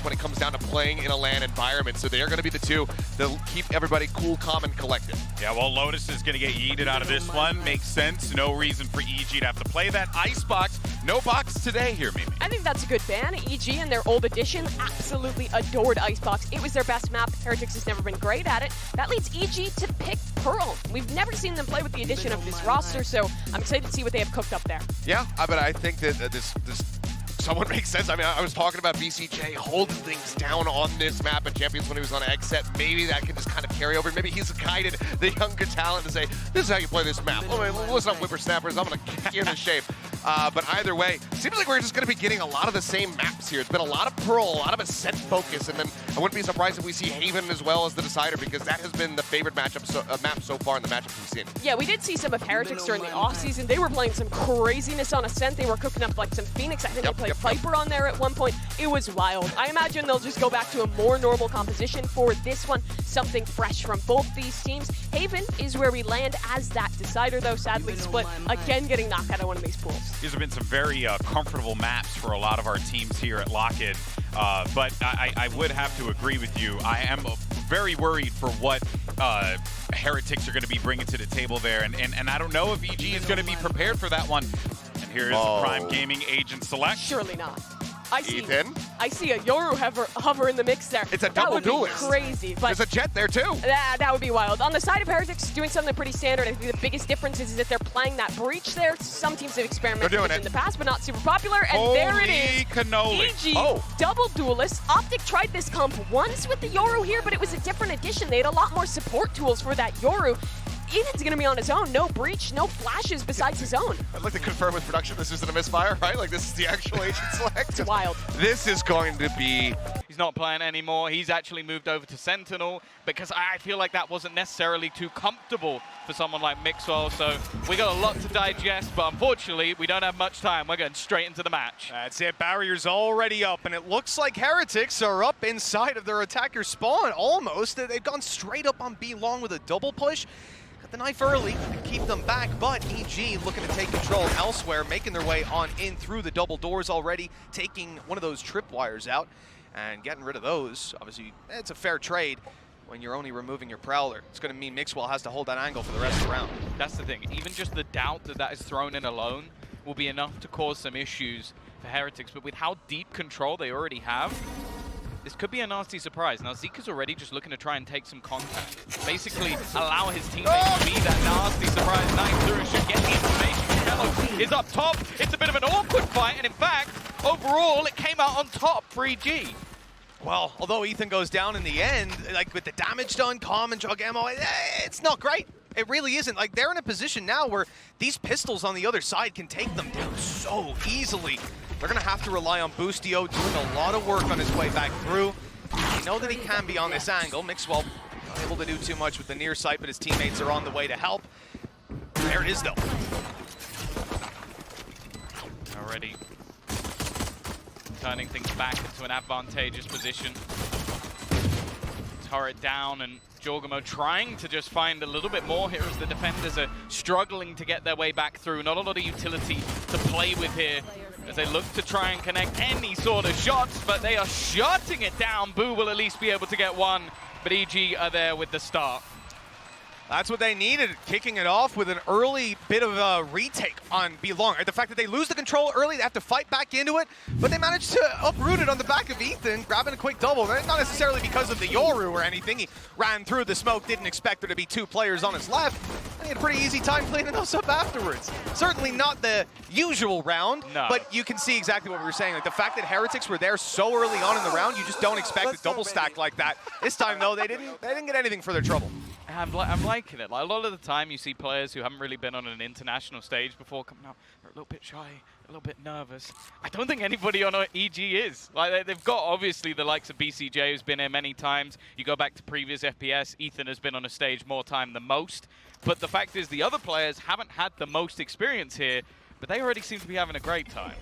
match when it comes down to playing in a LAN environment. So they're going to be the two that'll keep everybody cool, calm, and collected. Yeah, well, Lotus is going to get yeeted out of this one. Makes sense. No reason for EG to have to play that. Icebox, no box today here, Mimi. I think that's a good ban. EG in their old edition absolutely adored Icebox. It was their best map. Heretics has never been great at it. That leads EG to pick Pearl. We've never seen them play with the addition of this roster, so I'm excited to see what they have cooked up there. Yeah, but I think that this somewhat makes sense. I mean, I was talking about VCT holding things down on this map at Champions when he was on X-Set. Maybe that can just kind of carry over. Maybe he's guided the younger talent to say, this is how you play this map. Listen up, whippersnappers. I'm going to kick you into shape. But either way, seems like we're just going to be getting a lot of the same maps here. It's been a lot of Pearl, a lot of Ascent focus, and then I wouldn't be surprised if we see Haven as well as the Decider, because that has been the favorite matchup map so far in the matchups we've seen. Yeah, we did see some of Heretics during the offseason. They were playing some craziness on Ascent. They were cooking up like some Phoenix. I think they played Viper on there at one point. It was wild. I imagine they'll just go back to a more normal composition for this one. Something fresh from both these teams. Haven is where we land as that Decider, though, sadly split. Again, getting knocked out of one of these pools. These have been some very comfortable maps for a lot of our teams here at Lock-In, but I would have to agree with you. I am very worried for what Heretics are going to be bringing to the table there, and I don't know if EG is going to be prepared for that one. And here is Prime Gaming Agent Select. Surely not. I see a Yoru hover in the mix there. It's a double duelist. That would be crazy. But there's a Jet there too. That would be wild. On the side of Heretics, doing something pretty standard. I think the biggest difference is that they're playing that breach there. Some teams have experimented with it in the past, but not super popular. And there it is. Cannoli. EG, double duelist. Optic tried this comp once with the Yoru here, but it was a different edition. They had a lot more support tools for that Yoru. Ethan's going to be on his own. No breach, no flashes besides his own. I'd like to confirm with production this isn't a misfire, right? Like, this is the actual Agent Select. It's wild. This is going to be... He's not playing anymore. He's actually moved over to Sentinel because I feel like that wasn't necessarily too comfortable for someone like Mixwell. So we got a lot to digest, but unfortunately, we don't have much time. We're going straight into the match. That's it. Barrier's already up, and it looks like Heretics are up inside of their attacker spawn almost. They've gone straight up on B long with a double push. The knife early to keep them back, but EG looking to take control elsewhere, making their way on in through the double doors already, taking one of those tripwires out and getting rid of those. Obviously, it's a fair trade when you're only removing your Prowler. It's going to mean Mixwell has to hold that angle for the rest of the round. That's the thing. Even just the doubt that that is thrown in alone will be enough to cause some issues for Heretics, but with how deep control they already have, this could be a nasty surprise. Now, Zeke's already just looking to try and take some contact. Basically, allow his teammates to be that nasty surprise. Nice through, should get the information. Kello is up top. It's a bit of an awkward fight, and in fact, overall, it came out on top for EG. Well, although Ethan goes down in the end, like with the damage done, calm and jug ammo, it's not great. It really isn't. Like, they're in a position now where these pistols on the other side can take them down so easily. They're going to have to rely on Boostio doing a lot of work on his way back through. They know that he can be on this angle. Mixwell not able to do too much with the near sight, but his teammates are on the way to help. There it is, though. Already turning things back into an advantageous position. Turret down, and Jorgamo trying to just find a little bit more here as the defenders are struggling to get their way back through. Not a lot of utility to play with here as they look to try and connect any sort of shots, but they are shutting it down. Boo will at least be able to get one, but EG are there with the start. That's what they needed, kicking it off with an early bit of a retake on B-Long. The fact that they lose the control early, they have to fight back into it, but they managed to uproot it on the back of Ethan, grabbing a quick double. Not necessarily because of the Yoru or anything. He ran through the smoke, didn't expect there to be two players on his left, and he had a pretty easy time cleaning those up afterwards. Certainly not the usual round, but you can see exactly what we were saying. Like, the fact that Heretics were there so early on in the round, you just don't expect a double stack like that. This time, though, they didn't get anything for their trouble. I'm liking it. Like, a lot of the time you see players who haven't really been on an international stage before coming out, are a little bit shy, a little bit nervous. I don't think anybody on EG is. Like, they've got obviously the likes of BCJ who's been here many times. You go back to previous FPS, Ethan has been on a stage more time than most. But the fact is the other players haven't had the most experience here, but they already seem to be having a great time.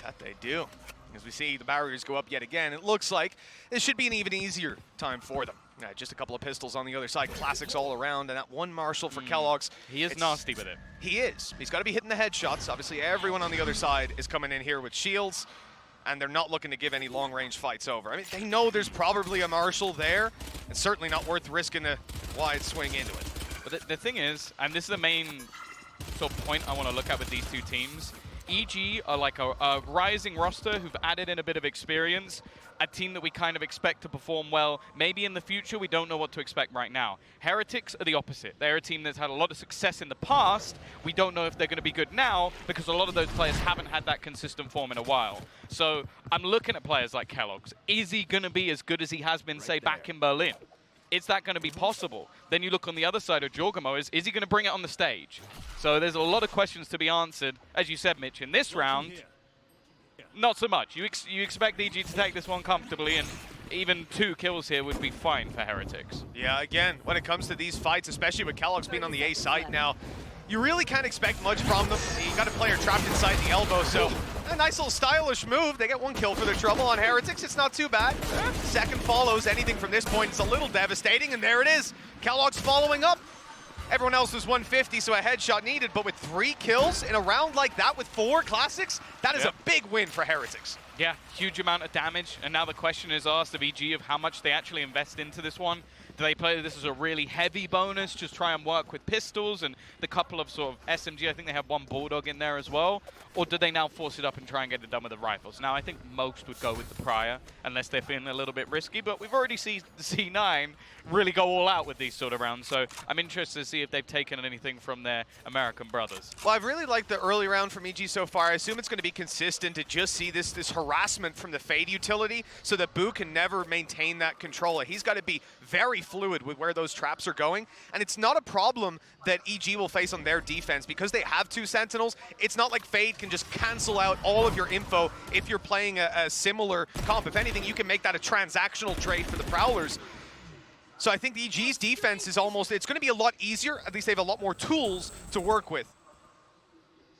That they do. As we see the barriers go up yet again, it looks like this should be an even easier time for them. Just a couple of pistols on the other side, classics all around, and that one Marshall for Kellogg's. He is nasty with it. He is. He's got to be hitting the headshots. Obviously, everyone on the other side is coming in here with shields. and they're not looking to give any long-range fights over. I mean, they know there's probably a Marshall there. It's certainly not worth risking a wide swing into it. But the thing is, and this is the main sort of point I want to look at with these two teams, EG are like a rising roster who've added in a bit of experience, a team that we kind of expect to perform well. Maybe in the future, we don't know what to expect right now. Heretics are the opposite. They're a team that's had a lot of success in the past. We don't know if they're going to be good now because a lot of those players haven't had that consistent form in a while. So I'm looking at players like Kellogg's. Is he going to be as good as he has been, say, back in Berlin? Is that going to be possible? Then you look on the other side of Jorgamo, is he going to bring it on the stage? So there's a lot of questions to be answered. As you said, Mitch, in this round, not so much. You expect EG to take this one comfortably, and even 2 kills here would be fine for Heretics. Yeah, again, when it comes to these fights, especially with Kellogg's being on the A side now, you really can't expect much from them. You got a player trapped inside the elbow, so a nice little stylish move. They get 1 kill for their trouble on Heretics. It's not too bad. Second follows. Anything from this point is a little devastating, and there it is. Kellogg's following up. Everyone else was 150, so a headshot needed, but with 3 kills in a round like that with 4 classics, that is a big win for Heretics. Yeah, huge amount of damage, and now the question is asked of EG of how much they actually invest into this one. Do they play this as a really heavy bonus, just try and work with pistols and the couple of sort of SMG, I think they have 1 Bulldog in there as well, or do they now force it up and try and get it done with the rifles? Now, I think most would go with the Prior, unless they're feeling a little bit risky, but we've already seen the C9 really go all out with these sort of rounds, so I'm interested to see if they've taken anything from their American brothers. Well, I've really liked the early round from EG so far. I assume it's going to be consistent to just see this harassment from the Fade utility so that Boo can never maintain that control. He's got to be very fluid with where those traps are going, and it's not a problem that EG will face on their defense because they have 2 Sentinels. It's not like Fade can just cancel out all of your info if you're playing a similar comp. If anything, you can make that a transactional trade for the Prowlers. So I think EG's defense is it's going to be a lot easier. At least they have a lot more tools to work with.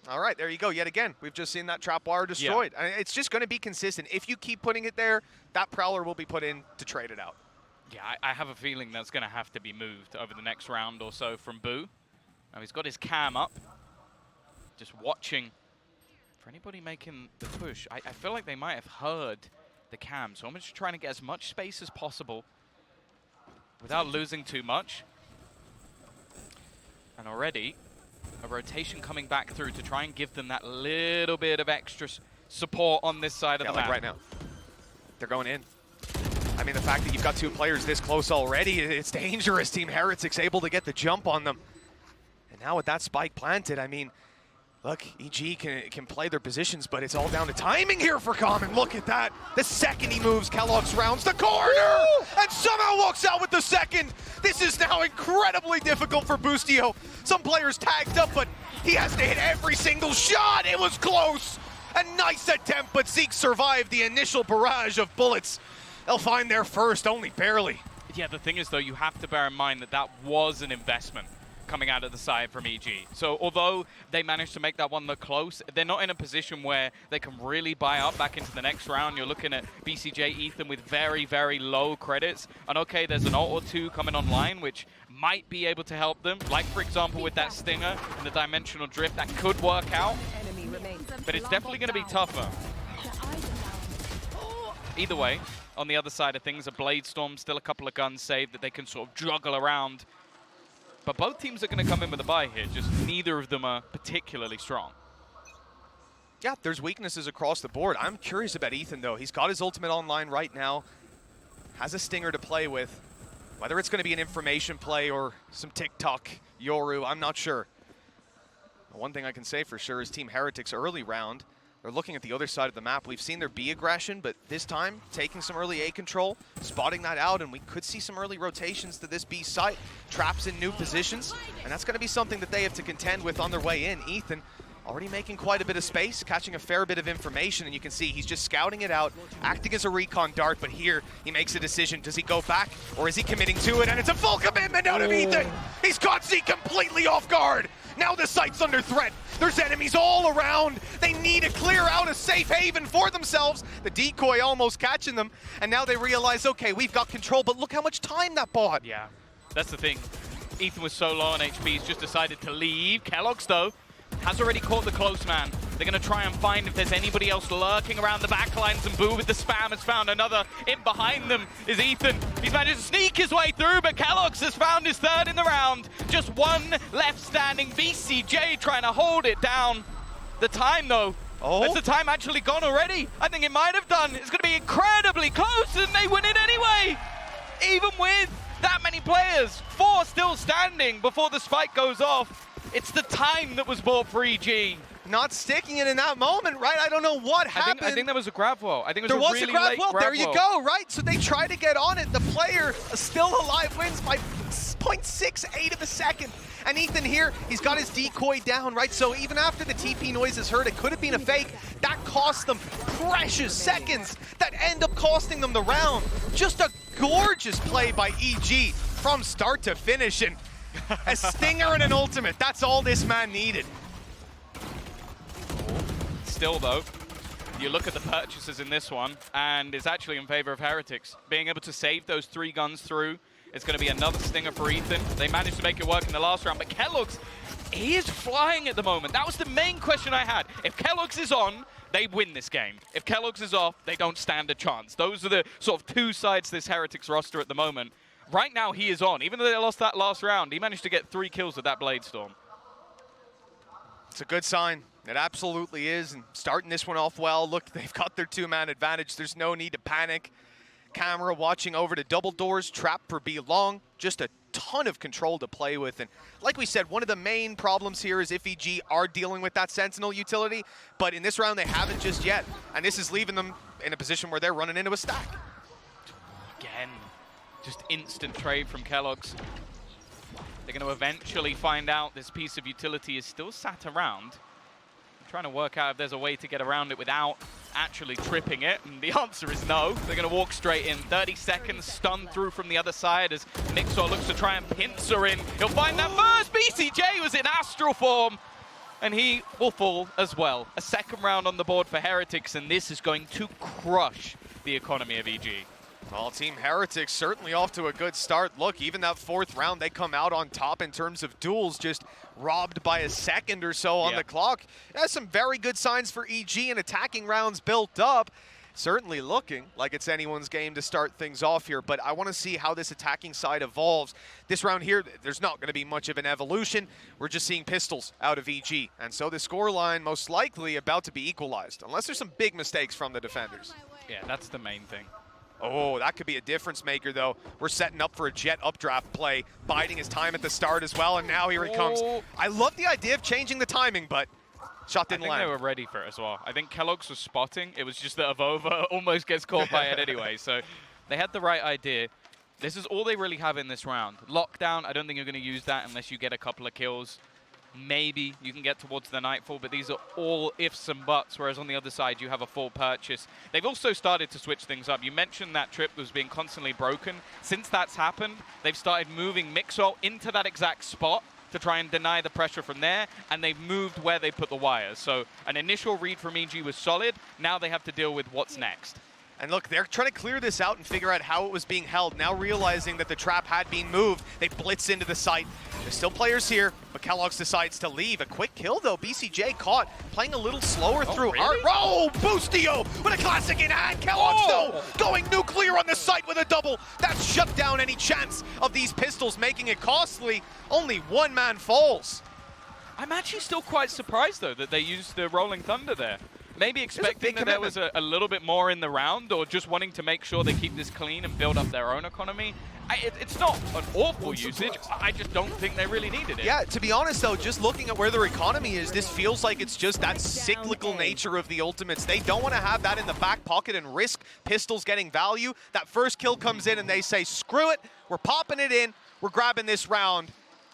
All right, there you go. Yet again, we've just seen that trap wire destroyed. Yeah. It's just going to be consistent. If you keep putting it there, that Prowler will be put in to trade it out. Yeah, I have a feeling that's going to have to be moved over the next round or so from Boo. Now he's got his cam up, just watching for anybody making the push. I feel like they might have heard the cam, so I'm just trying to get as much space as possible without losing too much. And already, a rotation coming back through to try and give them that little bit of extra support on this side of the map. Like right now, they're going in. I mean, the fact that you've got 2 players this close already, it's dangerous. Team Heretics able to get the jump on them. And now with that spike planted, I mean, look, EG can play their positions, but it's all down to timing here for Common. Look at that. The second he moves, Kellogg's rounds the corner and somehow walks out with the second. This is now incredibly difficult for Boostio. Some players tagged up, but he has to hit every single shot. It was close. A nice attempt, but Zeke survived the initial barrage of bullets. They'll find their first, only barely. Yeah, the thing is, though, you have to bear in mind that that was an investment coming out of the side from EG. So although they managed to make that one look close, they're not in a position where they can really buy up back into the next round. You're looking at BCJ Ethan with very, very low credits. And okay, there's an ult or 2 coming online, which might be able to help them. Like, for example, with that Stinger and the Dimensional Drift, that could work out. But it's definitely going to be tougher. Either way, on the other side of things, a Blade Storm, still a couple of guns saved that they can sort of juggle around. But both teams are going to come in with a buy here, just neither of them are particularly strong. Yeah, there's weaknesses across the board. I'm curious about Ethan, though. He's got his ultimate online right now, has a Stinger to play with. Whether it's going to be an information play or some TikTok Yoru, I'm not sure. The one thing I can say for sure is Team Heretics early round, they're looking at the other side of the map. We've seen their B aggression, but this time taking some early A control, spotting that out, and we could see some early rotations to this B site. Traps in new positions, and that's going to be something that they have to contend with on their way in. Ethan already making quite a bit of space, catching a fair bit of information, and you can see he's just scouting it out, acting as a recon dart, but here he makes a decision. Does he go back, or is he committing to it? And it's a full commitment out of Ethan! He's caught Zeke completely off guard! Now the site's under threat. There's enemies all around. They need to clear out a safe haven for themselves. The decoy almost catching them, and now they realize, okay, we've got control, but look how much time that bought. Yeah, that's the thing. Ethan was so low on HP, he's just decided to leave. Kellogg's, though, has already caught the close man. They're going to try and find if there's anybody else lurking around the backlines, and Boo with the spam has found another. In behind them is Ethan. He's managed to sneak his way through, but Kellogg's has found his third in the round. Just one left standing. VCJ trying to hold it down. The time, though, has the time actually gone already? I think it might have done. It's going to be incredibly close, and they win it anyway. Even with that many players, 4 still standing before the spike goes off. It's the time that was bought for EG. Not sticking it in that moment, right? I don't know what happened. I think there was a grab well. I think it there was was a really a grab late well. grab There you go, right? So they try to get on it. The player still alive wins by 0.68 of a second. And Ethan here, he's got his decoy down, right? So even after the TP noise is heard, it could have been a fake. That cost them precious seconds that end up costing them the round. Just a gorgeous play by EG from start to finish. And a stinger and an ultimate. That's all this man needed. Still, though, you look at the purchases in this one, and it's actually in favor of Heretics. Being able to save those 3 guns through, it's going to be another stinger for Ethan. They managed to make it work in the last round, but Kellogg's, he is flying at the moment. That was the main question I had. If Kellogg's is on, they win this game. If Kellogg's is off, they don't stand a chance. Those are the sort of 2 sides to this Heretics roster at the moment. Right now, he is on. Even though they lost that last round, he managed to get 3 kills with that Blade Storm. It's a good sign. It absolutely is, and starting this one off well. Look, they've got their 2-man advantage. There's no need to panic. Camera watching over to double doors, trap for B long. Just a ton of control to play with. And like we said, one of the main problems here is if EG are dealing with that Sentinel utility, but in this round they haven't just yet. And this is leaving them in a position where they're running into a stack. Again, just instant trade from Kellogg's. They're going to eventually find out this piece of utility is still sat around. Trying to work out if there's a way to get around it without actually tripping it, and the answer is no. They're going to walk straight in. 30 seconds, stun through from the other side as Mixor looks to try and pincer in. He'll find that first. BCJ was in astral form, and he will fall as well. A second round on the board for Heretics, and this is going to crush the economy of EG. Well, Team Heretics certainly off to a good start. Look, even that 4th round, they come out on top in terms of duels, just robbed by a second or so on the clock. That's some very good signs for EG, and attacking rounds built up. Certainly looking like it's anyone's game to start things off here, but I want to see how this attacking side evolves. This round here, there's not going to be much of an evolution. We're just seeing pistols out of EG, and so the scoreline most likely about to be equalized, unless there's some big mistakes from the defenders. Yeah, that's the main thing. Oh, that could be a difference maker, though. We're setting up for a jet updraft play, biding his time at the start as well, and now here he comes. I love the idea of changing the timing, but shot didn't land. I think they were ready for it as well. I think Kellogg's was spotting. It was just that Avova almost gets caught by it anyway, so they had the right idea. This is all they really have in this round. Lockdown, I don't think you're going to use that unless you get a couple of kills. Maybe you can get towards the Nightfall, but these are all ifs and buts, whereas on the other side you have a full purchase. They've also started to switch things up. You mentioned that trip was being constantly broken. Since that's happened, they've started moving Mixo into that exact spot to try and deny the pressure from there, and they've moved where they put the wires. So an initial read from EG was solid. Now they have to deal with what's next. And look, they're trying to clear this out and figure out how it was being held. Now realizing that the trap had been moved, they blitz into the site. There's still players here, but Kellogg's decides to leave. A quick kill, though. BCJ caught, playing a little slower through. Really? Oh, Boostio with a classic in hand. Kellogg's, though, going nuclear on the site with a double. That shut down any chance of these pistols making it costly. Only 1 man falls. I'm actually still quite surprised, though, that they used the Rolling Thunder there. Maybe expecting that there was a little bit more in the round, or just wanting to make sure they keep this clean and build up their own economy. It's not an awful usage. I just don't think they really needed it. Yeah, to be honest, though, just looking at where their economy is, this feels like it's just that cyclical nature of the ultimates. They don't want to have that in the back pocket and risk pistols getting value. That first kill comes in and they say, screw it, we're popping it in, we're grabbing this round,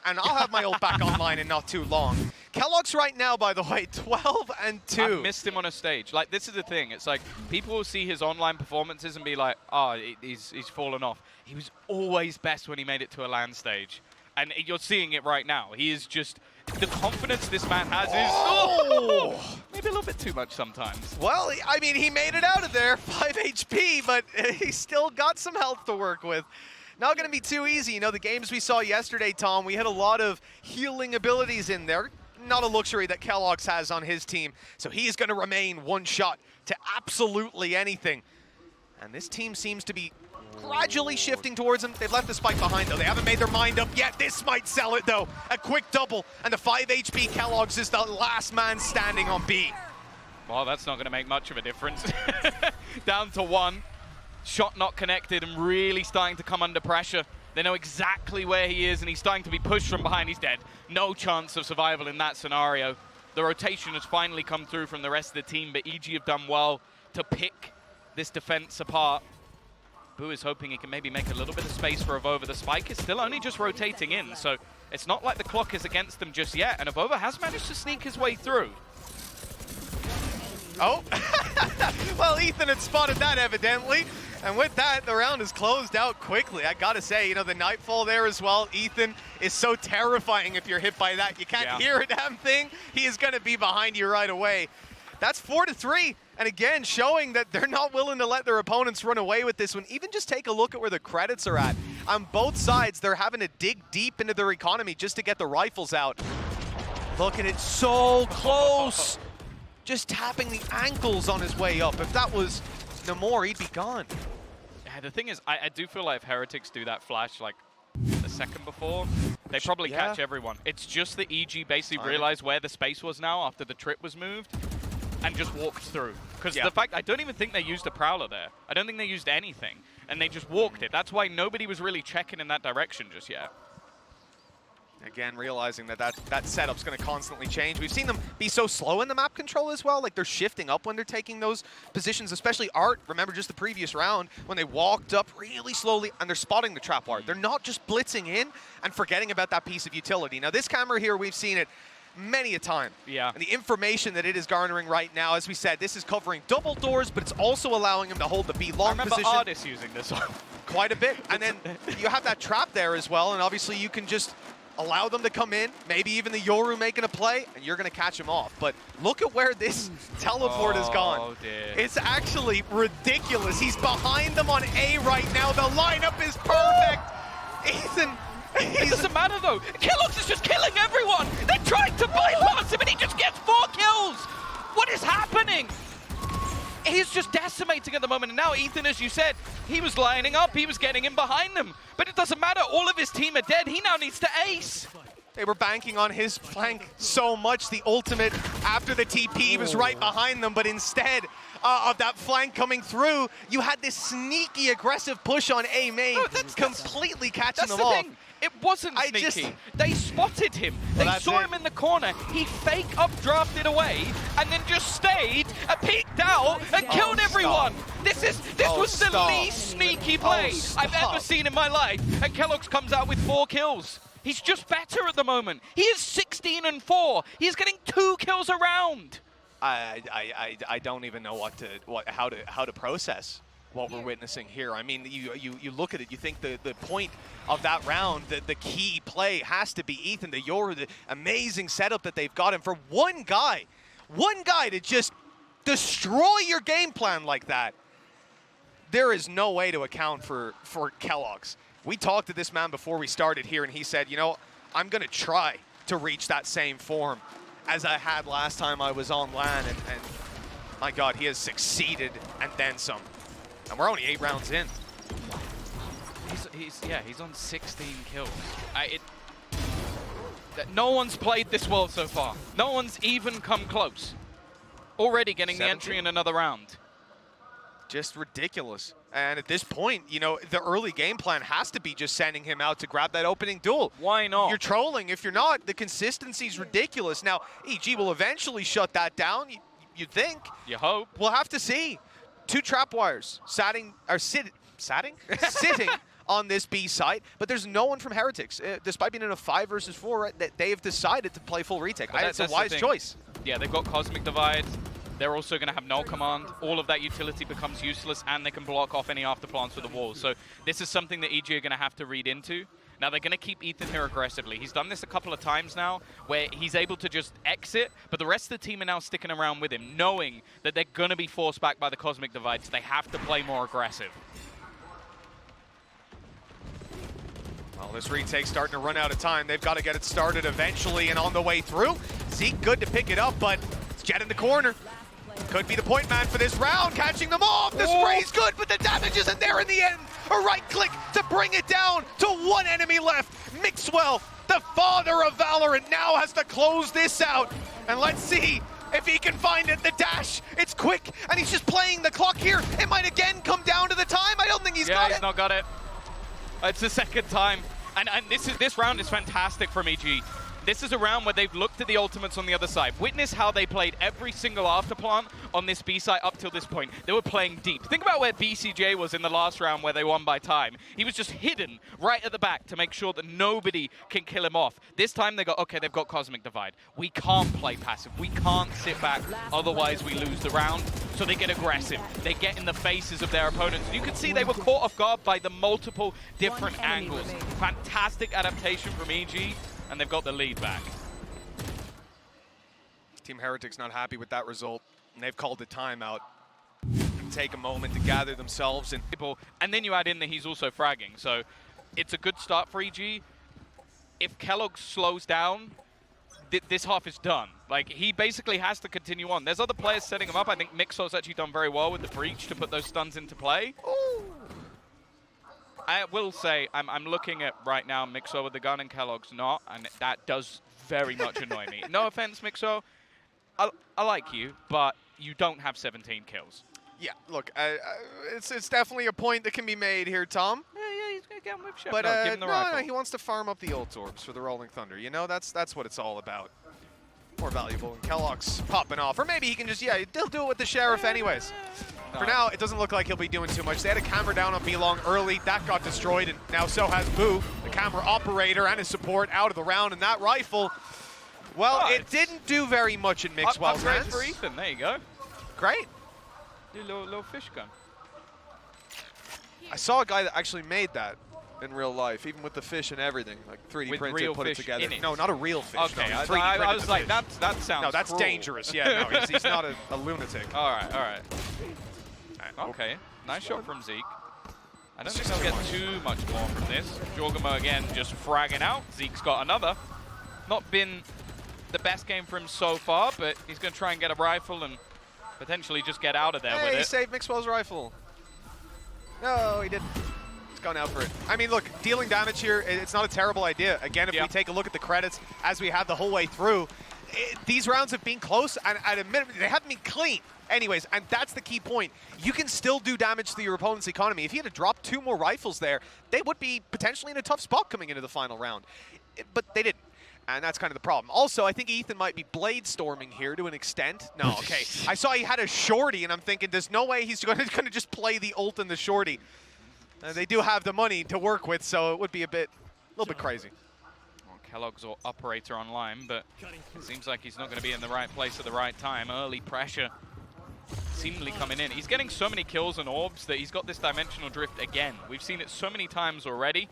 and I'll have my ult back online in not too long. Kellogg's right now, by the way, 12-2. I've missed him on a stage. Like, this is the thing. It's like, people will see his online performances and be like, oh, he's fallen off. He was always best when he made it to a LAN stage. And you're seeing it right now. He is just, the confidence this man has is maybe a little bit too much sometimes. Well, I mean, he made it out of there, 5 HP, but he still got some health to work with. Not going to be too easy. You know, the games we saw yesterday, Tom, we had a lot of healing abilities in there. not a luxury that Kellogg's has on his team. So he is going to remain one shot to absolutely anything. And this team seems to be gradually shifting towards him. They've left the spike behind, though. They haven't made their mind up yet. This might sell it, though. A quick double, and the 5 HP Kellogg's is the last man standing on B. Well, that's not going to make much of a difference. Down to 1. Shot not connected and really starting to come under pressure. They know exactly where he is, and he's starting to be pushed from behind. He's dead. No chance of survival in that scenario. The rotation has finally come through from the rest of the team, but EG have done well to pick this defense apart. Boo is hoping he can maybe make a little bit of space for Avova. The spike is still only just rotating in, so it's not like the clock is against them just yet, and Avova has managed to sneak his way through. Oh, well, Ethan had spotted that evidently. And with that, the round is closed out quickly. I gotta say, you know, the Nightfall there as well. Ethan is so terrifying if you're hit by that. You can't hear a damn thing. He is gonna be behind you right away. That's 4-3. And again, showing that they're not willing to let their opponents run away with this one. Even just take a look at where the credits are at. On both sides, they're having to dig deep into their economy just to get the rifles out. Look at it, so close. Just tapping the ankles on his way up. If that was no more, he'd be gone. Yeah, the thing is, I do feel like if Heretics do that flash like a second before, they probably catch everyone. It's just that EG basically realized where the space was now after the trip was moved and just walked through. Because the fact, I don't even think they used a Prowler there. I don't think they used anything. And they just walked it. That's why nobody was really checking in that direction just yet. Again, realizing that setup's going to constantly change. We've seen them be so slow in the map control as well. Like, they're shifting up when they're taking those positions, especially Art. Remember just the previous round when they walked up really slowly and they're spotting the trap wire. They're not just blitzing in and forgetting about that piece of utility. Now, this camera here, we've seen it many a time. Yeah. And the information that it is garnering right now, as we said, this is covering double doors, but it's also allowing him to hold the B long position. I remember Artis using this one. Quite a bit. And then you have that trap there as well, and obviously you can just allow them to come in, maybe even the Yoru making a play, and you're going to catch him off. But look at where this teleport has gone. Dear. It's actually ridiculous. He's behind them on A right now. The lineup is perfect. Ethan, it doesn't matter though. Kellogg's is just killing everyone. They're trying to bypass him and he just gets 4 kills. What is happening? He's just decimating at the moment. And now Ethan, as you said, he was lining up. He was getting in behind them. But it doesn't matter. All of his team are dead. He now needs to ace. They were banking on his flank so much. The ultimate after the TP was right behind them. But instead of that flank coming through, you had this sneaky, aggressive push on A main, completely catching them off. Thing. It wasn't sneaky. They spotted him. They saw him in the corner. He fake updrafted away and then just stayed, peeked out, and killed everyone. This was the least sneaky play I've ever seen in my life. And Kellogg's comes out with 4 kills. He's just better at the moment. He is 16-4. He's getting 2 kills a round. I don't even know how to process what we're witnessing here. I mean, you look at it, you think the point of that round, the key play has to be Ethan, the amazing setup that they've got, and for one guy to just destroy your game plan like that, there is no way to account for Kellogg's. We talked to this man before we started here, and he said, you know, I'm going to try to reach that same form as I had last time I was on LAN, and my God, he has succeeded and then some. And we're only 8 rounds in. He's on 16 kills. No one's played this well so far. No one's even come close. Already getting 17. The entry in another round. Just ridiculous. And at this point, you know, the early game plan has to be just sending him out to grab that opening duel. Why not? You're trolling. If you're not, the consistency's ridiculous. Now, EG will eventually shut that down, you'd think. You hope. We'll have to see. 2 trap wires sitting on this B site, but there's no one from Heretics. Despite being in a 5 versus 4, right, that they have decided to play full retake. It's a wise choice. Yeah, they've got Cosmic Divide. They're also going to have null command. All of that utility becomes useless, and they can block off any afterplants with the wall. So this is something that EG are going to have to read into. Now, they're going to keep Ethan here aggressively. He's done this a couple of times now, where he's able to just exit, but the rest of the team are now sticking around with him, knowing that they're going to be forced back by the Cosmic Divide, so they have to play more aggressive. Well, this retake's starting to run out of time. They've got to get it started eventually and on the way through. Zeke good to pick it up, but it's Jet in the corner. Could be the point man for this round, catching them off. The spray's good, but the damage isn't there in the end. A right click to bring it down to one enemy left. Mixwell, the father of Valorant, now has to close this out. And let's see if he can find it. The dash, it's quick, and he's just playing the clock here. It might again come down to the time. I don't think he's got it. Yeah, he's not got it. It's the second time. And this round is fantastic from EG. This is a round where they've looked at the ultimates on the other side. Witness how they played every single afterplant on this B site up till this point. They were playing deep. Think about where BCJ was in the last round where they won by time. He was just hidden right at the back to make sure that nobody can kill him off. This time they go, okay, they've got Cosmic Divide. We can't play passive. We can't sit back, otherwise we lose the round. So they get aggressive. They get in the faces of their opponents. You can see they were caught off guard by the multiple different angles. Fantastic adaptation from EG. And they've got the lead back. Team Heretics not happy with that result, and they've called a timeout. Take a moment to gather themselves. And then you add in that he's also fragging, so it's a good start for EG. If Kellogg slows down, this half is done. Like, he basically has to continue on. There's other players setting him up. I think Mixo's actually done very well with the breach to put those stuns into play. Ooh. I will say, I'm looking at right now Mixo with the gun and Kellogg's not, and that does very much annoy me. No offense, Mixo. I like you, but you don't have 17 kills. Yeah, look, it's definitely a point that can be made here, Tom. Yeah, he's going to get him with shot. But no, give him the rifle. he wants to farm up the ult orbs for the Rolling Thunder. You know, that's what it's all about. More valuable, and Kellogg's popping off. Or maybe he can just, he'll do it with the Sheriff anyways. For now, it doesn't look like he'll be doing too much. They had a camera down on B-Long early. That got destroyed, and now so has Boo, the camera operator, and his support out of the round. And that rifle, well, it didn't do very much in Mixwell's hands. For Ethan, there you go. Great. Little fish gun. I saw a guy that actually made that in real life, even with the fish and everything, like 3D printed, put it together. No, not a real fish. Okay, no, I was like, that sounds No, that's cruel. dangerous. Yeah, no, he's not a lunatic. All right. Okay, nice shot from Zeke. I don't think they'll get too much more from this. Jorgamo again just fragging out. Zeke's got another. Not been the best game for him so far, but he's going to try and get a rifle and potentially just get out of there with it. He saved Mixwell's rifle. No, he didn't. He's gone out for it. I mean, look, dealing damage here, it's not a terrible idea. Again, if we take a look at the credits, as we have the whole way through, these rounds have been close, and at a minimum, they haven't been clean. Anyways, and that's the key point. You can still do damage to your opponent's economy. If you had to drop 2 more rifles there, they would be potentially in a tough spot coming into the final round. But they didn't. And that's kind of the problem. Also, I think Ethan might be blade storming here to an extent. No, okay. I saw he had a shorty, and I'm thinking there's no way he's going to just play the ult and the shorty. They do have the money to work with, so it would be a little bit crazy. Well, Kellogg's operator online, but it seems like he's not going to be in the right place at the right time. Early pressure seemingly coming in. He's getting so many kills and orbs that he's got this dimensional drift again. We've seen it so many times already.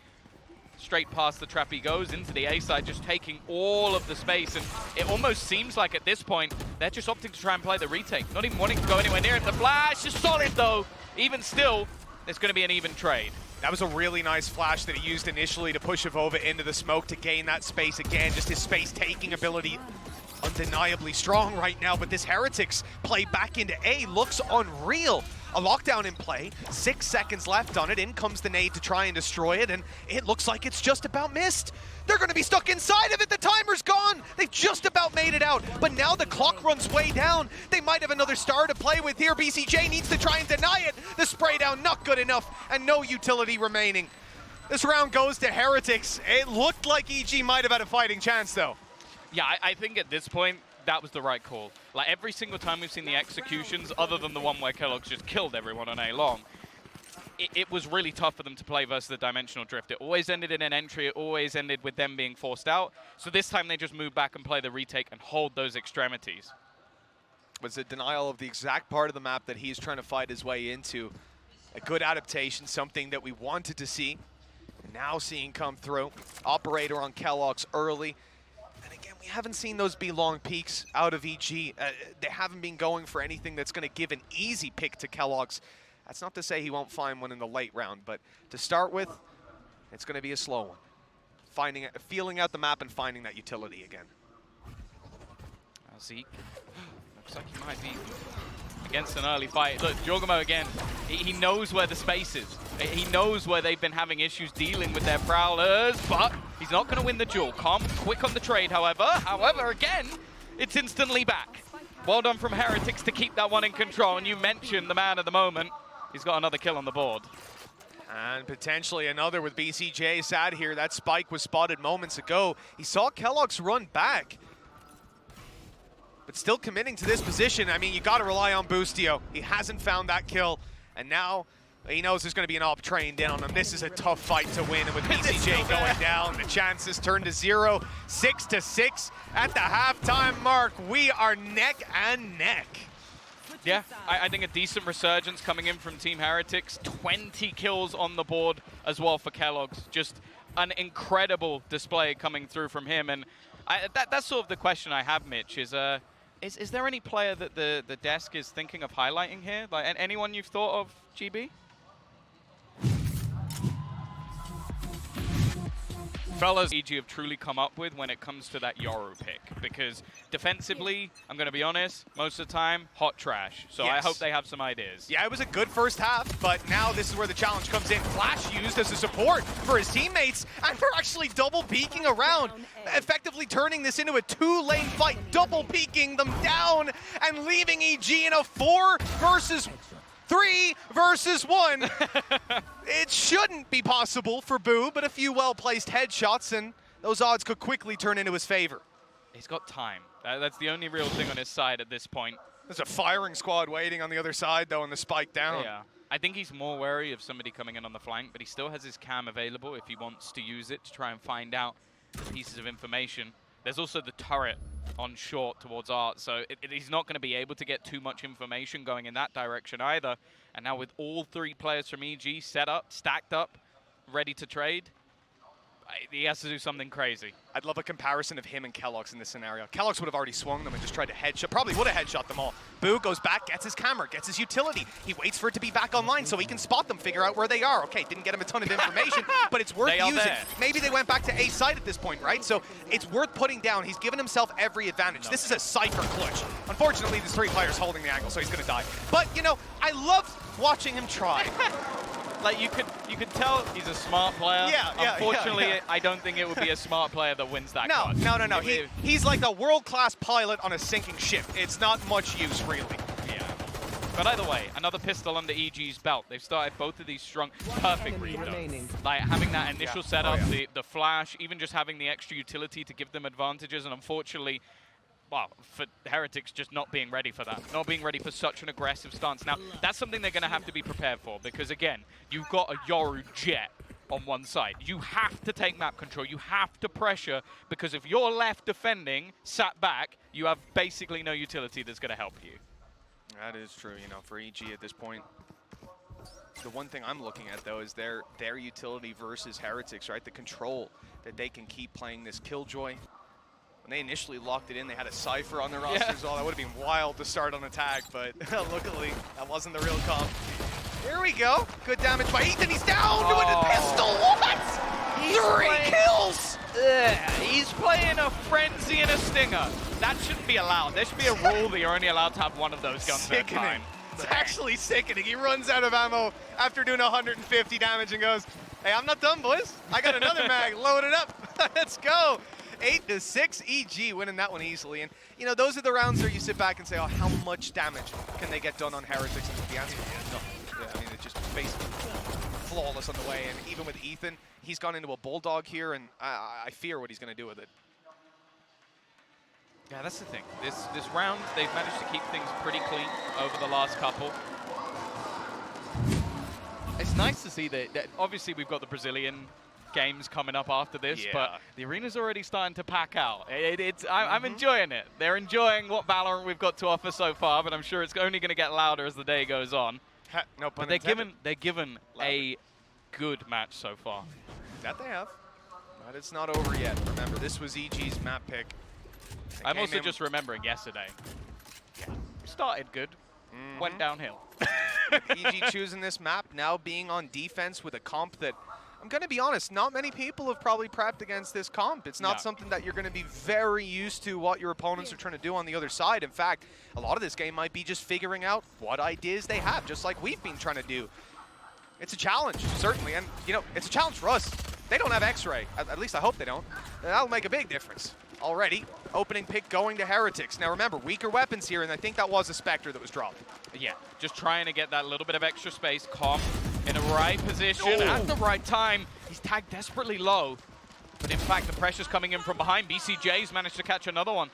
Straight past the trap he goes into the A side, just taking all of the space. And it almost seems like at this point, they're just opting to try and play the retake. Not even wanting to go anywhere near it. The flash is solid though. Even still, there's going to be an even trade. That was a really nice flash that he used initially to push Avova into the smoke to gain that space again. Just his space-taking ability undeniably strong right now, but this Heretics play back into A looks unreal. A lockdown in play, 6 seconds left on it. In comes the nade to try and destroy it, and it looks like it's just about missed. They're going to be stuck inside of it. The timer's gone. They've just about made it out, but now the clock runs way down. They might have another star to play with here. BCJ needs to try and deny it. The spray down, not good enough, and no utility remaining. This round goes to Heretics. It looked like EG might have had a fighting chance, though. Yeah, I think at this point, that was the right call. Like, every single time we've seen the executions, other than the one where Kellogg's just killed everyone on A long, it was really tough for them to play versus the dimensional drift. It always ended in an entry. It always ended with them being forced out. So this time they just move back and play the retake and hold those extremities. Was a denial of the exact part of the map that he's trying to fight his way into. A good adaptation, something that we wanted to see. Now seeing come through. Operator on Kellogg's early. And again, we haven't seen those B-long peaks out of EG. They haven't been going for anything that's going to give an easy pick to Kellogg's. That's not to say he won't find one in the late round, but to start with, it's going to be a slow one. Feeling out the map and finding that utility again. Zeke. Looks like he might be against an early fight. Look, Jorgamo again, he knows where the space is. He knows where they've been having issues dealing with their Prowlers, but he's not going to win the duel. Calm, quick on the trade, however. However, again, it's instantly back. Well done from Heretics to keep that one in control. And you mentioned the man of the moment. He's got another kill on the board. And potentially another with BCJ sad here. That spike was spotted moments ago. He saw Kellogg's run back, but still committing to this position. I mean, you got to rely on Boostio. He hasn't found that kill, and now he knows there's going to be an op train down on him. This is a tough fight to win, and with BCJ going down, the chances turn to 0. 6-6 at the halftime mark. We are neck and neck. Yeah, I think a decent resurgence coming in from Team Heretics. 20 kills on the board as well for Kellogg's. Just an incredible display coming through from him. And that's sort of the question I have, Mitch, is there any player that the desk is thinking of highlighting here? Like anyone you've thought of, GB? Fellas, EG have truly come up with when it comes to that Yoru pick, because defensively, I'm going to be honest, most of the time, hot trash. So yes. I hope they have some ideas. Yeah, it was a good first half, but now this is where the challenge comes in. Flash used as a support for his teammates, and they're actually double peeking around, effectively turning this into a 2-lane fight, double peeking them down and leaving EG in a 4 versus 3 versus 1. It shouldn't be possible for Boo, but a few well-placed headshots, and those odds could quickly turn into his favor. He's got time. That's the only real thing on his side at this point. There's a firing squad waiting on the other side, though, and the spike down. Yeah. I think he's more wary of somebody coming in on the flank, but he still has his cam available if he wants to use it to try and find out pieces of information. There's also the turret on short towards Art, so he's not going to be able to get too much information going in that direction either. And now with all 3 players from EG set up, stacked up, ready to trade, he has to do something crazy. I'd love a comparison of him and Kellogg's in this scenario. Kellogg's would have already swung them and just tried to headshot, probably would have headshot them all. Boo goes back, gets his camera, gets his utility. He waits for it to be back online so he can spot them, figure out where they are. Okay, didn't get him a ton of information, but it's worth using. There. Maybe they went back to A site at this point, right? So it's worth putting down. He's given himself every advantage. This is a Cypher clutch. Unfortunately, there's 3 players holding the angle, so he's going to die. But, you know, I love watching him try. Like, you could tell he's a smart player. Yeah, Unfortunately, I don't think it would be a smart player that wins that clutch. No. He's like a world-class pilot on a sinking ship. It's not much use, really. Yeah. But either way, another pistol under EG's belt. They've started both of these strong, perfect read. Like, having that initial setup, the flash, even just having the extra utility to give them advantages, and unfortunately, well, for Heretics just not being ready for that, not being ready for such an aggressive stance. Now, that's something they're going to have to be prepared for, because again, you've got a Yoru jet on one side. You have to take map control, you have to pressure, because if you're left defending, sat back, you have basically no utility that's going to help you. That is true, you know, for EG at this point. The one thing I'm looking at, though, is their utility versus Heretics, right? The control that they can keep playing this Killjoy. When they initially locked it in, they had a Cypher on their roster as well. That would have been wild to start on attack, but luckily, that wasn't the real comp. Here we go. Good damage by Ethan. He's down with a pistol. What? 3 kills! He's playing a Frenzy and a Stinger. That shouldn't be allowed. There should be a rule that you're only allowed to have one of those guns at a time. It's actually sickening. He runs out of ammo after doing 150 damage and goes, hey, I'm not done, boys. I got another mag. Load it up. Let's go. 8-6, EG winning that one easily. And, you know, those are the rounds where you sit back and say, oh, how much damage can they get done on Heretics? And the answer is nothing. Yeah, I mean, it's just basically flawless on the way. And even with Ethan, he's gone into a Bulldog here, and I fear what he's going to do with it. Yeah, that's the thing. This round, they've managed to keep things pretty clean over the last couple. It's nice to see that obviously we've got the Brazilian games coming up after this, but the arena's already starting to pack out. I'm enjoying it. They're enjoying what Valorant we've got to offer so far, but I'm sure it's only going to get louder as the day goes on. No pun but they're given a good match so far. That they have. But it's not over yet. Remember, this was EG's map pick. I'm also just remembering yesterday. Yeah. Started good, went downhill. EG choosing this map, now being on defense with a comp that I'm going to be honest, not many people have probably prepped against this comp. It's not something that you're going to be very used to what your opponents are trying to do on the other side. In fact, a lot of this game might be just figuring out what ideas they have, just like we've been trying to do. It's a challenge, certainly, and you know, it's a challenge for us. They don't have X-Ray, at least I hope they don't. That'll make a big difference. Already, opening pick going to Heretics. Now remember, weaker weapons here, and I think that was a Spectre that was dropped. Yeah, just trying to get that little bit of extra space. Com in the right position at the right time. He's tagged desperately low, but in fact, the pressure's coming in from behind. BCJ's managed to catch another one.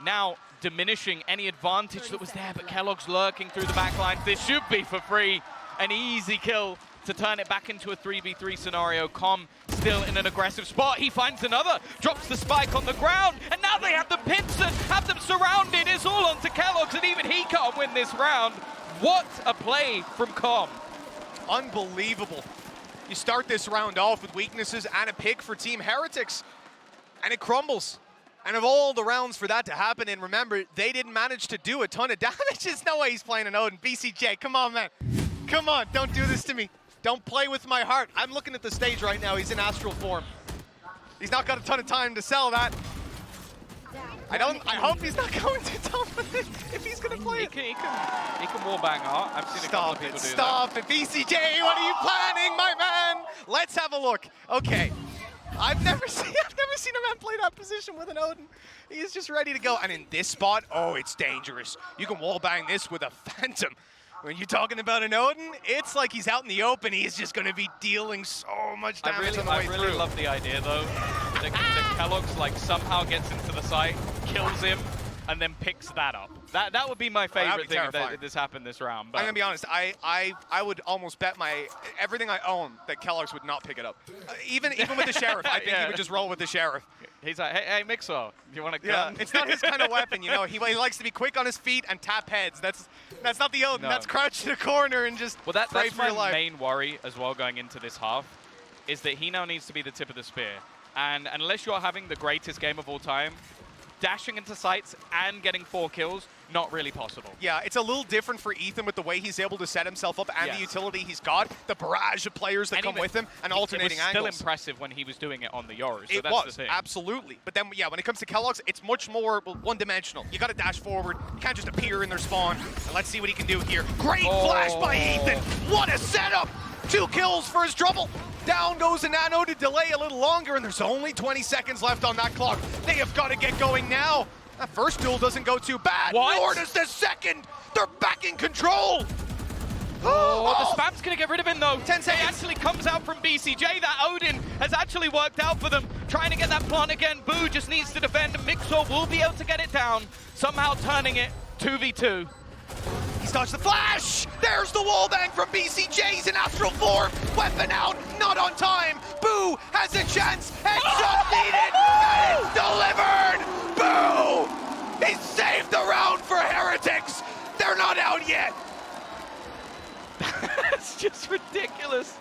Now diminishing any advantage that was there, but Kellogg's lurking through the back line. This should be for free. An easy kill to turn it back into a 3v3 scenario. Com still in an aggressive spot. He finds another, drops the spike on the ground, and now they have the pins and have them surrounded. It's all onto Kellogg's, and even he can't win this round. What a play from Com. Unbelievable. You start this round off with weaknesses and a pick for Team Heretics, and it crumbles. And of all the rounds for that to happen, and remember, they didn't manage to do a ton of damage. There's no way he's playing an Odin. BCJ, come on, man. Come on, don't do this to me. Don't play with my heart. I'm looking at the stage right now. He's in astral form. He's not got a ton of time to sell that. I hope he's not going to top of it if he's going to play it. He can wallbang art. I've seen a couple of people do that. Stop it, BCJ. What are you planning, my man? Let's have a look. Okay. I've never seen a man play that position with an Odin. He's just ready to go. And in this spot, oh, it's dangerous. You can wallbang this with a Phantom. When you're talking about an Odin, it's like he's out in the open. He's just going to be dealing so much damage on the way through. I really love the idea, though. That Kellogg's like somehow gets into the site, kills him, and then picks that up. That would be my favorite thing if this happened this round. But I'm gonna be honest. I would almost bet everything I own that Kellogg's would not pick it up. Even with the Sheriff, I think he would just roll with the Sheriff. He's like, hey Mixo, you want to gun? Yeah, it's not his kind of weapon, you know. He likes to be quick on his feet and tap heads. That's not the Odin. No. That's crouch in a corner and just pray for your life. That's my main worry as well going into this half, is that he now needs to be the tip of the spear. And unless you're having the greatest game of all time, dashing into sites and getting 4 kills, not really possible. Yeah, it's a little different for Ethan with the way he's able to set himself up and the utility he's got, the barrage of players that come with him, and alternating angles. It was still impressive when he was doing it on the Yoru, so it that's was, the thing. Absolutely. But then, yeah, when it comes to Kellogg's, it's much more one-dimensional. You got to dash forward. You can't just appear in their spawn. And let's see what he can do here. Great flash by Ethan. What a setup. 2 kills for his trouble. Down goes a Nano to delay a little longer, and there's only 20 seconds left on that clock. They have got to get going now. That first duel doesn't go too bad, nor does the second. They're back in control. Oh, the spam's going to get rid of him, though. 10 seconds. It actually comes out from BCJ. That Odin has actually worked out for them. Trying to get that plant again. Boo just needs to defend. Mixor will be able to get it down, somehow turning it 2v2. He's dodged the flash! There's the wallbang from BCJ. He's in astral form. Weapon out, not on time. Boo has a chance. Headshot needed, and it's delivered! Boo! He saved the round for Heretics. They're not out yet. It's just ridiculous.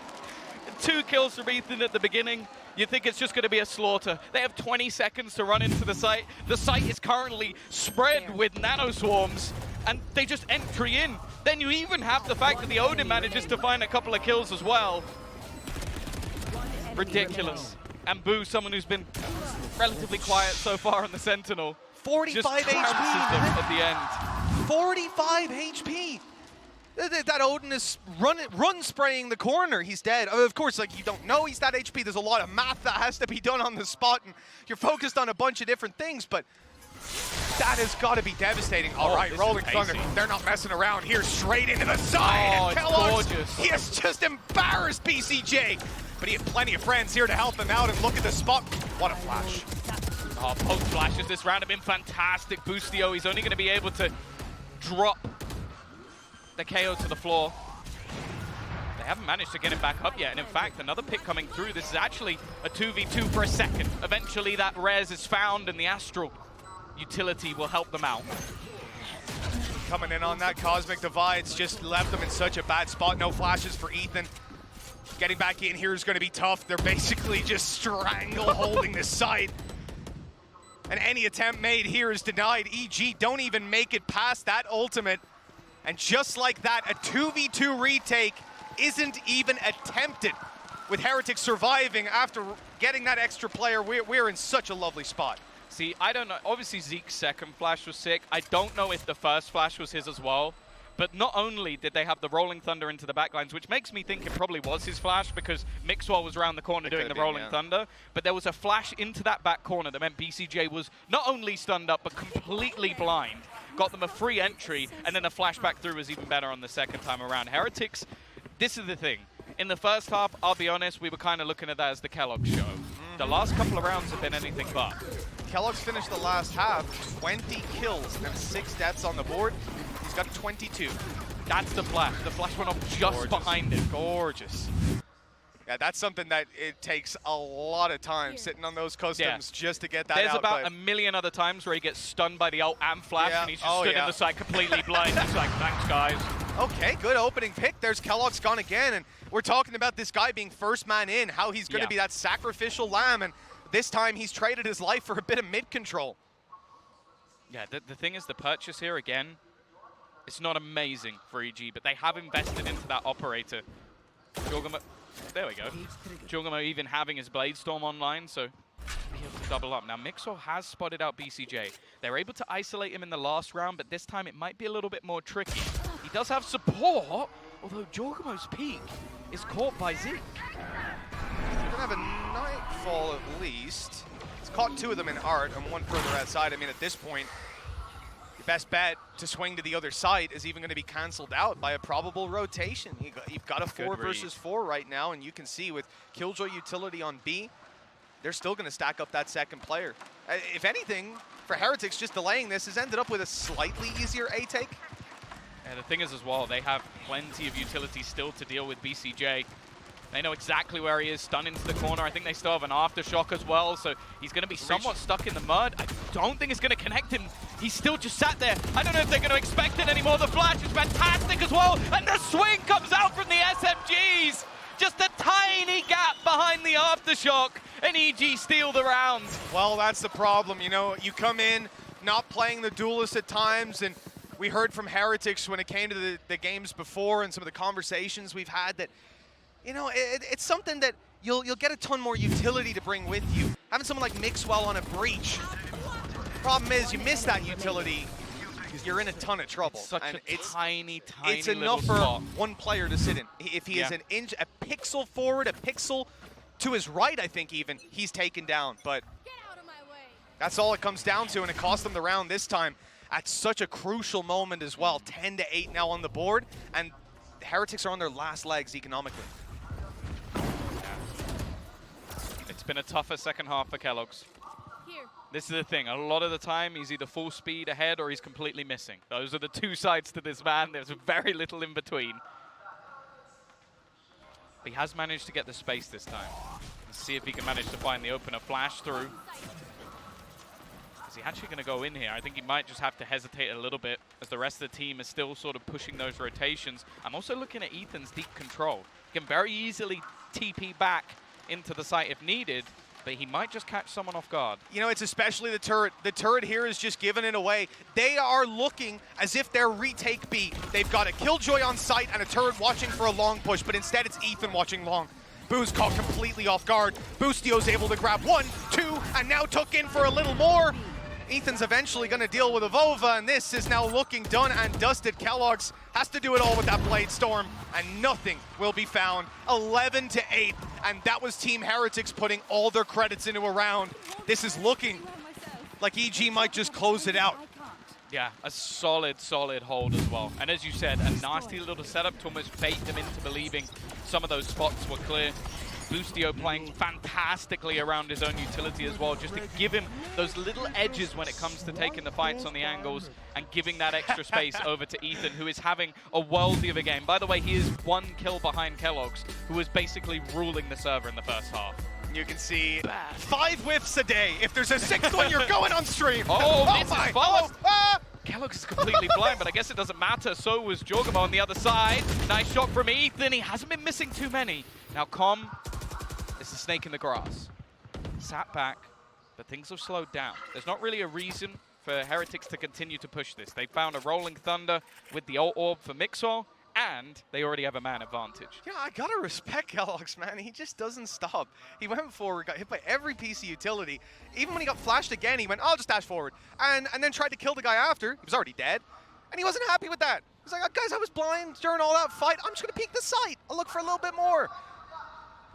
2 kills from Ethan at the beginning. You think it's just going to be a slaughter. They have 20 seconds to run into the site. The site is currently spread with nano swarms, and they just entry in. Then you even have the fact that the Odin manages to find a couple of kills as well. Ridiculous. And Boo, someone who's been relatively quiet so far on the Sentinel, 45 just HP them at the end. 45 HP. That Odin is run spraying the corner. He's dead. Of course, like, you don't know he's that HP. There's a lot of math that has to be done on the spot, and you're focused on a bunch of different things, but that has got to be devastating. All right, Rolling Thunder. They're not messing around here. Straight into the side. Oh, Kellogg's, gorgeous. he has just embarrassed BCJ, but he had plenty of friends here to help him out, and look at the spot. What a flash. Oh, poke flashes this round have been fantastic. Boostio, he's only going to be able to drop the KO to the floor. They haven't managed to get him back up yet, and in fact, another pick coming through. This is actually a 2v2 for a second. Eventually, that res is found, and the Astral utility will help them out. Coming in on that Cosmic Divide's just left them in such a bad spot. No flashes for Ethan. Getting back in here is going to be tough. They're basically just strangle holding this site. And any attempt made here is denied. EG don't even make it past that ultimate. And just like that, a 2v2 retake isn't even attempted. with Heretics surviving after getting that extra player, we're in such a lovely spot. See, I don't know. Obviously, Zeke's second flash was sick. I don't know if the first flash was his as well. But not only did they have the Rolling Thunder into the backlines, which makes me think it probably was his flash because Mixwell was around the corner doing the Rolling Thunder, but there was a flash into that back corner that meant BCJ was not only stunned up, but completely blind. Got them a free entry, and then a flashback through was even better on the second time around. Heretics, this is the thing. In the first half, I'll be honest, we were kind of looking at that as the Kellogg show. The last couple of rounds have been anything but. Kellogg's finished the last half, 20 kills and 6 deaths on the board. He's got 22. That's the flash. The flash went off just behind it. Gorgeous. Yeah, that's something that it takes a lot of time sitting on those customs just to get that There's out. about a million other times where he gets stunned by the ult and flash, and he's just stood in the side completely blind. He's like, thanks, guys. Okay, good opening pick. There's Kellogg's gone again, and we're talking about this guy being first man in, how he's going to be that sacrificial lamb, and this time he's traded his life for a bit of mid control. Yeah, the thing is, the purchase here, again, it's not amazing for EG, but they have invested into that operator. Jorgamo, there we go. Jorgamo even having his Blade Storm online, so be able to double up. Now, Mixwell has spotted out BCJ. They're able to isolate him in the last round, but this time it might be a little bit more tricky. He does have support, although Jorgamo's peak is caught by Zeke. He's gonna have a Nightfall at least. He's caught 2 of them in Art and 1 further outside. I mean, at this point, your best bet to swing to the other side is even going to be canceled out by a probable rotation. You've got a 4 versus 4 right now, and you can see with Killjoy utility on B, they're still going to stack up that second player. If anything, for Heretics, just delaying this has ended up with a slightly easier A take. And the thing is as well, they have plenty of utility still to deal with BCJ. They know exactly where he is, stunned into the corner. I think they still have an aftershock as well, so he's going to be somewhat stuck in the mud. I don't think it's going to connect him. He's still just sat there. I don't know if they're going to expect it anymore. The flash is fantastic as well, and the swing comes out from the SMGs. Just a tiny gap behind the aftershock, and EG steal the round. Well, that's the problem. You know, you come in not playing the duelist at times, and we heard from Heretics when it came to the games before and some of the conversations we've had that, you know, it's something that you'll get a ton more utility to bring with you. Having someone like Mixwell on a breach. Problem is, you miss that utility, you're in a ton of trouble. Such and a tiny it's little enough for spot. one player to sit in. If he is an inch, a pixel forward, a pixel to his right, I think even, he's taken down. But that's all it comes down to, and it cost them the round this time at such a crucial moment as well. 10-8 now on the board, and the Heretics are on their last legs economically. It's been a tougher second half for Kellogg's. This is the thing, a lot of the time he's either full speed ahead or he's completely missing. Those are the 2 sides to this man. There's very little in between. He has managed to get the space this time. Let's see if he can manage to find the opener flash through. Is he actually going to go in here? I think he might just have to hesitate a little bit as the rest of the team is still sort of pushing those rotations. I'm also looking at Ethan's deep control. He can very easily TP back into the site if needed, but he might just catch someone off guard. You know, it's especially the turret. The turret here is just giving it away. They are looking as if they're retake B. They've got a Killjoy on site and a turret watching for a long push, but instead it's Ethan watching long. Boo's caught completely off guard. Boostio's able to grab 1, 2, and now took in for a little more. Ethan's eventually going to deal with Avova, and this is now looking done and dusted. Kellogg's has to do it all with that Blade Storm, and nothing will be found. 11-8, and that was Team Heretics putting all their credits into a round. This is looking like EG might just close it out. Yeah, a solid hold as well. And as you said, a nasty little setup to almost bait them into believing some of those spots were clear. Boostio playing fantastically around his own utility as well, just to give him those little edges when it comes to taking the fights on the angles and giving that extra space over to Ethan, who is having a worldie of a game. By the way, he is 1 kill behind Kellogg's, who is basically ruling the server in the first half. You can see 5 whiffs a day. If there's a 6th one, you're going on stream. Oh my! Oh, Kellogg's is completely blind, but I guess it doesn't matter. So was Jorgamo on the other side. Nice shot from Ethan. He hasn't been missing too many. Now Com is the snake in the grass. Sat back, but things have slowed down. There's not really a reason for Heretics to continue to push this. They found a Rolling Thunder with the ult orb for Mixwell, and they already have a man advantage. Yeah, I gotta respect Kellogg's, man. He just doesn't stop. He went forward, got hit by every piece of utility. Even when he got flashed again, he went, I'll just dash forward. And then tried to kill the guy after. He was already dead. And he wasn't happy with that. He was like, oh, guys, I was blind during all that fight. I'm just gonna peek the site. I'll look for a little bit more.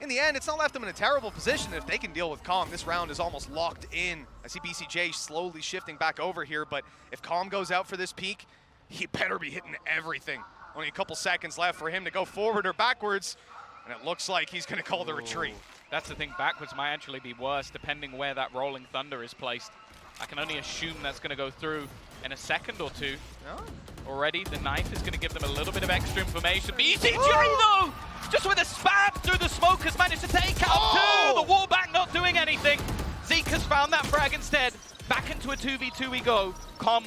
In the end, it's not left them in a terrible position. If they can deal with Calm, this round is almost locked in. I see BCJ slowly shifting back over here, but if Calm goes out for this peak, he better be hitting everything. Only a couple seconds left for him to go forward or backwards, and it looks like he's gonna call the retreat. That's the thing, backwards might actually be worse, depending where that Rolling Thunder is placed. I can only assume that's gonna go through in a second or two. No? Already, the knife is gonna give them a little bit of extra information. BCJ though, just with a spam through the smoke, has managed to take out two. The wall back not doing anything. Zeke has found that frag instead. Back into a 2v2 we go. Com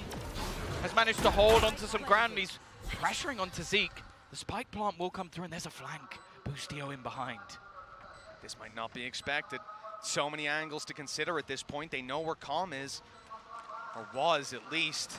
has managed to hold onto some ground. He's pressuring onto Zeke. The spike plant will come through, and there's a flank. Boostio in behind. This might not be expected. So many angles to consider at this point. They know where Calm is, or was at least.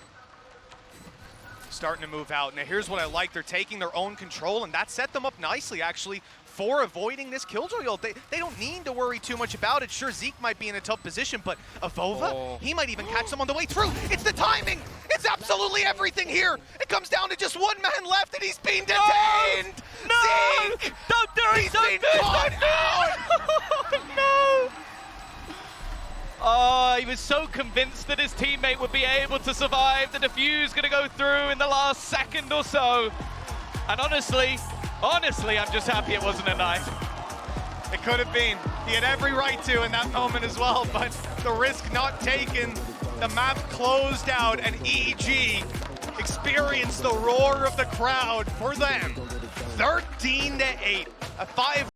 Starting to move out. Now here's what I like. They're taking their own control, and that set them up nicely, actually, for avoiding this Killjoy ult. They don't need to worry too much about it. Sure, Zeke might be in a tough position, but Avova, he might even catch them on the way through. It's the timing. It's absolutely everything here. It comes down to just one man left, and he's being detained. No! Zeke! Don't do it! He's Don't been do it! caught Don't do it! No! Oh, he was so convinced that his teammate would be able to survive. The defuse gonna go through in the last second or so. And honestly, I'm just happy it wasn't a knife. It could have been. He had every right to in that moment as well, but the risk not taken. The map closed out, and EG experienced the roar of the crowd for them. 13-8, a 5